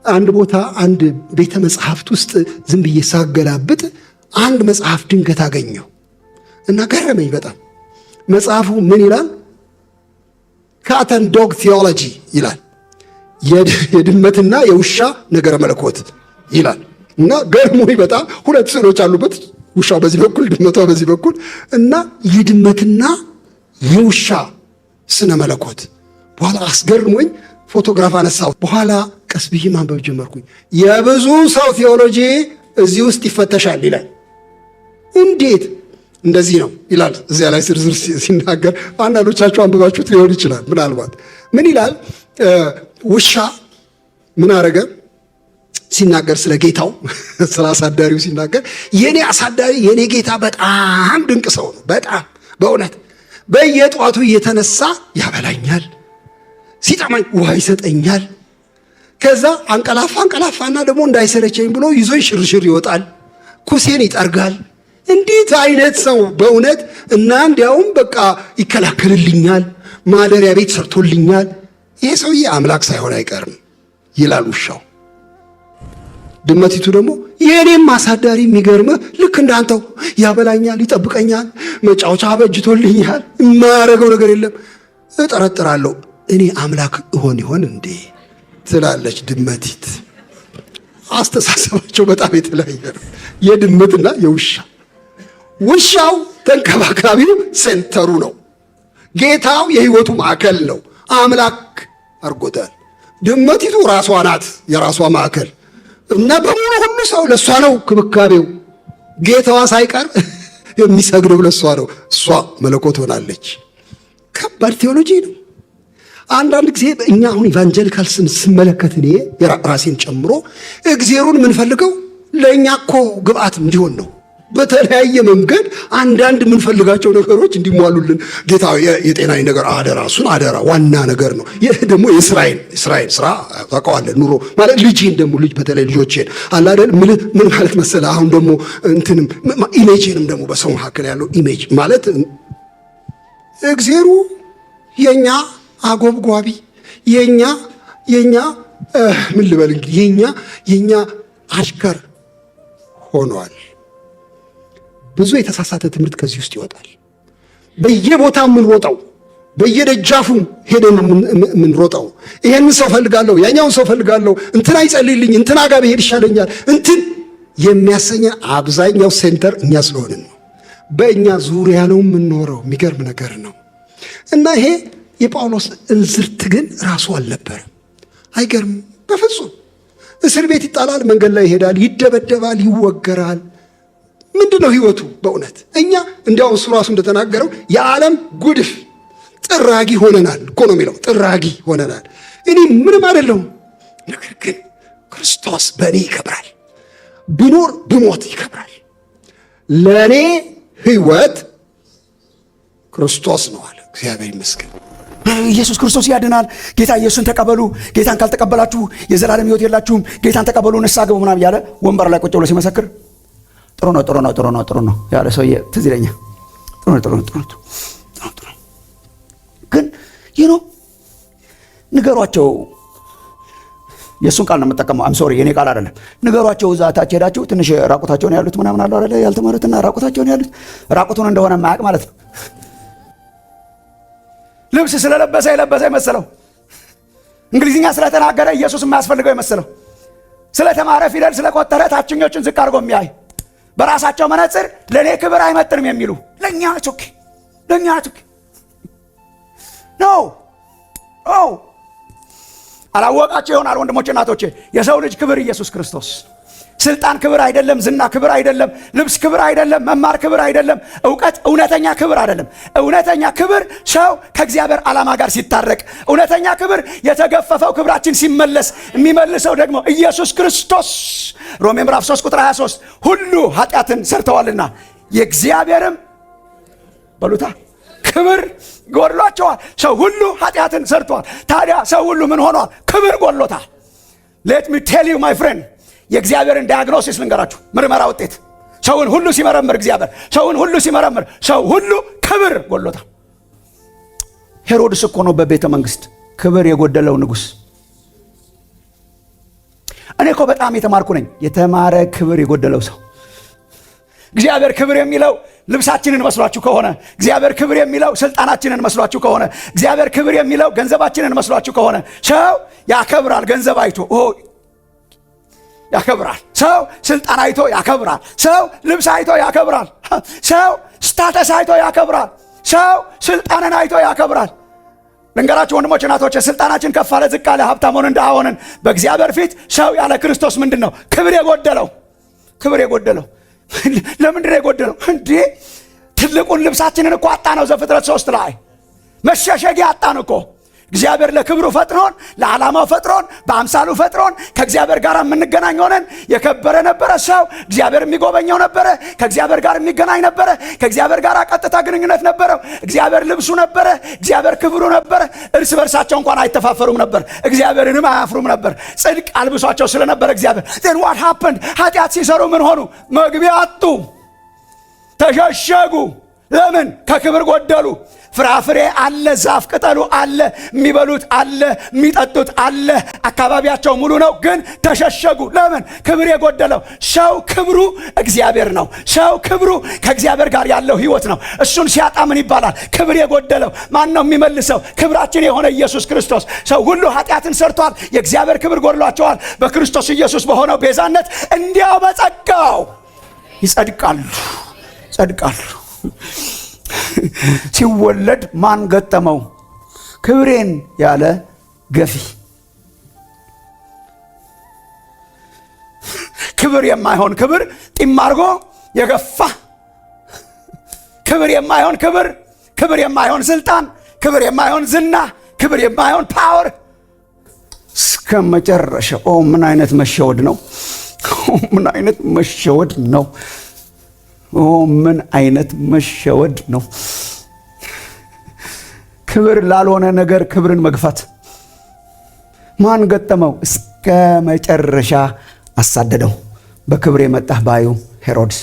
አንድ ቦታ አንድ ቤተ መጽሐፍት ውስጥ ዝም ብዬ ሳገላብጥ አንድ መጽሐፍ ድንገት አገኘው እና ገረመኝ በጣም። መጽሐፉ ምን ይላል? ካት ኤንድ ዶግ ቲዮሎጂ ይላል። የድመትና የውሻ ነገረ መለኮት ይላል እና ገርሞኝ በጣም ሁለት ስዕሎች አሉበት። ውሻው በዚህ በኩል ድመቷ በዚህ በኩል እና የድመትና የውሻ ስነ መለኮት። በኋላ አስገርሞኝ ፎቶግራፍ አነሳው። በኋላ ቀስ ብዬ ማንበብ ጀመርኩኝ። የብዙ ሰው ቴዎሎጂ እዚህ ውስጥ ይፈተሻል ይላል። እንዴት? እንደዚህ ነው ይላል። እዚያ ላይ ዝርዝር ሲናገር አንዳንዶቻችሁ አንብባችሁት ሊሆን ይችላል። ምናልባት ምን ይላል? ውሻ ምን አረገ ሲናገር ስለ ጌታው ስለ አሳዳሪው ሲናገር የኔ አሳዳሪ የኔ ጌታ በጣም ድንቅ ሰው ነው። በጣም በእውነት በየጧቱ እየተነሳ ያበላኛል፣ ሲጠማኝ ውሃ ይሰጠኛል። ከዛ አንቀላፋና ደግሞ እንዳይሰለቸኝ ብሎ ይዞኝ ሽርሽር ይወጣል፣ ኩሴን ይጠርጋል። እንዴት አይነት ሰው በእውነት! እና እንዲያውም በቃ ይከላከልልኛል፣ ማደሪያ ቤት ሰርቶልኛል። ይሄ ሰውዬ አምላክ ሳይሆን አይቀርም ይላል ውሻው። ድመቲቱ ደግሞ የኔም አሳዳሪ የሚገርምህ ልክ እንዳንተው ያበላኛል፣ ይጠብቀኛል፣ መጫወቻ አበጅቶልኛል፣ የማያደርገው ነገር የለም። እጠረጥራለሁ እኔ አምላክ እሆን ይሆን እንዴ ትላለች ድመቲት። አስተሳሰባቸው በጣም የተለያየ ነው፣ የድመትና የውሻ። ውሻው ተንከባካቢው ሴንተሩ ነው፣ ጌታው የህይወቱ ማዕከል ነው፣ አምላክ አርጎታል። ድመቲቱ ራሷ ናት የራሷ ማዕከል እና በሙሉ ሁሉ ሰው ለሷ ነው ክብካቤው። ጌታዋ ሳይቀር የሚሰግደው ለሷ ነው። እሷ መለኮት ሆናለች። ከባድ ቴዎሎጂ ነው። አንዳንድ ጊዜ እኛ አሁን ኢቫንጀሊካል ስመለከት እኔ ራሴን ጨምሮ እግዚአብሔርን የምንፈልገው ለእኛ እኮ ግብአት እንዲሆን ነው። በተለያየ መንገድ አንዳንድ የምንፈልጋቸው ነገሮች እንዲሟሉልን ጌታ የጤናዊ ነገር አደራ፣ እሱን አደራ ዋና ነገር ነው። ይህ ደግሞ የእስራኤል ስራ ታውቀዋለህ። ኑሮ ማለት ልጅን ደግሞ ልጅ በተለይ ልጆቼን አለ አይደል ምን ማለት መሰለህ? አሁን ደግሞ እንትንም ኢሜጅንም ደግሞ በሰው መካከል ያለው ኢሜጅ ማለት እግዚአብሔሩ የኛ አጎብጓቢ የኛ ምን ልበል እንግዲህ የኛ አሽከር ሆኗል። ብዙ የተሳሳተ ትምህርት ከዚህ ውስጥ ይወጣል። በየቦታው የምንሮጠው በየደጃፉ ሄደን የምንሮጠው ይሄን ሰው ፈልጋለሁ፣ ያኛውን ሰው ፈልጋለሁ፣ እንትና ይጸልይልኝ፣ እንትና ጋር ብሄድ ይሻለኛል እንትን የሚያሰኘን አብዛኛው ሴንተር እኛ ስለሆንን ነው። በእኛ ዙሪያ ነው የምንኖረው። የሚገርም ነገር ነው። እና ይሄ የጳውሎስ እንዝርት ግን ራሱ አልነበረም። አይገርም? በፍጹም እስር ቤት ይጣላል፣ መንገድ ላይ ይሄዳል፣ ይደበደባል፣ ይወገራል። ምንድን ነው ህይወቱ? በእውነት እኛ እንዲያው እሱ ራሱ እንደተናገረው የዓለም ጉድፍ ጥራጊ ሆነናል እኮ ነው የሚለው። ጥራጊ ሆነናል። እኔ ምንም አይደለሁም፣ ነገር ግን ክርስቶስ በእኔ ይከብራል። ቢኖር ብሞት ይከብራል። ለእኔ ህይወት ክርስቶስ ነው አለ። እግዚአብሔር ይመስገን። ኢየሱስ ክርስቶስ ያድናል። ጌታ ኢየሱስን ተቀበሉ። ጌታን ካልተቀበላችሁ የዘላለም ህይወት የላችሁም። ጌታን ተቀበሉ፣ ንስሐ ግቡ ምናምን እያለ ወንበር ላይ ቁጭ ብሎ ሲመሰክር ጥሩ ነው ያለ ሰውዬ ትዝ ይለኛል። ጥሩ ነው ግን ንገሯቸው። የእሱን ቃል ነው የምጠቀመው። አም ሶሪ የኔ ቃል አይደለም። ንገሯቸው። እዛ ታች ሄዳችሁ ትንሽ ራቁታቸውን ያሉት ምናምን አለ አይደል? ያልተማሩትና ራቁታቸውን ያሉት ራቁቱን እንደሆነ ማያውቅ ማለት ነው። ልብስ ስለለበሰ የለበሰ የመሰለው፣ እንግሊዝኛ ስለተናገረ ኢየሱስ የማያስፈልገው የመሰለው፣ ስለተማረ ፊደል ስለቆጠረ ታችኞችን ዝቅ አድርጎ የሚያይ፣ በራሳቸው መነጽር ለእኔ ክብር አይመጥንም የሚሉ ለእኛ ኦኬ ነው። አላወቃቸው ይሆናል ወንድሞቼ እናቶቼ። የሰው ልጅ ክብር ኢየሱስ ክርስቶስ። ስልጣን ክብር አይደለም፣ ዝና ክብር አይደለም፣ ልብስ ክብር አይደለም፣ መማር ክብር አይደለም፣ እውቀት እውነተኛ ክብር አይደለም። እውነተኛ ክብር ሰው ከእግዚአብሔር ዓላማ ጋር ሲታረቅ፣ እውነተኛ ክብር የተገፈፈው ክብራችን ሲመለስ የሚመልሰው ደግሞ ኢየሱስ ክርስቶስ። ሮሜ ምዕራፍ 3 ቁጥር 23 ሁሉ ኃጢአትን ሰርተዋልና የእግዚአብሔርም በሉታ ክብር ጎድሏቸዋል። ሰው ሁሉ ኃጢአትን ሰርተዋል። ታዲያ ሰው ሁሉ ምን ሆኗል? ክብር ጎድሎታል። ሌት ሚ ቴል ዩ ማይ ፍሬንድ፣ የእግዚአብሔርን ዳያግኖሲስ ልንገራችሁ፣ ምርመራ ውጤት። ሰውን ሁሉ ሲመረምር እግዚአብሔር ሰውን ሁሉ ሲመረምር ሰው ሁሉ ክብር ጎድሎታል። ሄሮድስ እኮ ነው በቤተ መንግስት ክብር የጎደለው ንጉሥ። እኔ እኮ በጣም የተማርኩ ነኝ። የተማረ ክብር የጎደለው ሰው። እግዚአብሔር ክብር የሚለው ልብሳችንን መስሏችሁ ከሆነ፣ እግዚአብሔር ክብር የሚለው ስልጣናችንን መስሏችሁ ከሆነ፣ እግዚአብሔር ክብር የሚለው ገንዘባችንን መስሏችሁ ከሆነ፣ ሰው ያከብራል። ገንዘብ አይቶ ያከብራል። ሰው ስልጣን አይቶ ያከብራል። ሰው ልብስ አይቶ ያከብራል። ሰው ስታተስ አይቶ ያከብራል። ሰው ስልጣንን አይቶ ያከብራል። ልንገራችሁ ወንድሞች እናቶች፣ ስልጣናችን ከፍ አለ ዝቅ አለ፣ ሀብታም ሆነን ድሃ ሆነን፣ በእግዚአብሔር ፊት ሰው ያለ ክርስቶስ ምንድን ነው? ክብር የጎደለው። ክብር የጎደለው ለምንድን ነው የጎደለው? እንዴ ትልቁን ልብሳችንን እኮ አጣ ነው። ዘፍጥረት 3 ላይ መሸሸጊያ አጣን እኮ። እግዚአብሔር ለክብሩ ፈጥሮን፣ ለዓላማው ፈጥሮን፣ በአምሳሉ ፈጥሮን፣ ከእግዚአብሔር ጋር የምንገናኝ ሆነን የከበረ ነበረ ሰው። እግዚአብሔር የሚጎበኘው ነበረ፣ ከእግዚአብሔር ጋር የሚገናኝ ነበረ፣ ከእግዚአብሔር ጋር ቀጥታ ግንኙነት ነበረው። እግዚአብሔር ልብሱ ነበረ፣ እግዚአብሔር ክብሩ ነበረ። እርስ በርሳቸው እንኳን አይተፋፈሩም ነበር፣ እግዚአብሔርንም አያፍሩም ነበር። ጽድቅ አልብሷቸው ስለነበረ እግዚአብሔር then what happened? ኃጢአት ሲሰሩ ምን ሆኑ? መግቢያ አጡ፣ ተሸሸጉ። ለምን? ከክብር ጎደሉ። ፍራፍሬ አለ፣ ዛፍ ቅጠሉ አለ፣ የሚበሉት አለ፣ የሚጠጡት አለ፣ አካባቢያቸው ሙሉ ነው፣ ግን ተሸሸጉ። ለምን? ክብር የጎደለው ሰው። ክብሩ እግዚአብሔር ነው። ሰው ክብሩ ከእግዚአብሔር ጋር ያለው ህይወት ነው። እሱን ሲያጣ ምን ይባላል? ክብር የጎደለው። ማን ነው የሚመልሰው? ክብራችን የሆነ ኢየሱስ ክርስቶስ። ሰው ሁሉ ኃጢአትን ሰርቷል፣ የእግዚአብሔር ክብር ጎድሏቸዋል። በክርስቶስ ኢየሱስ በሆነው ቤዛነት እንዲያው በጸጋው ይጸድቃሉ። ሲወለድ ማን ገጠመው? ክብሬን ያለ ገፊ። ክብር የማይሆን ክብር ጢም አድርጎ የገፋ፣ ክብር የማይሆን ክብር፣ ክብር የማይሆን ስልጣን፣ ክብር የማይሆን ዝና፣ ክብር የማይሆን ፓወር እስከ መጨረሻው። ምን አይነት መሸወድ ነው! ምን አይነት መሸወድ ነው! ምን አይነት መሸወድ ነው! ክብር ላልሆነ ነገር ክብርን መግፋት። ማን ገጠመው? እስከ መጨረሻ አሳደደው። በክብር የመጣህ ባዩ ሄሮድስ።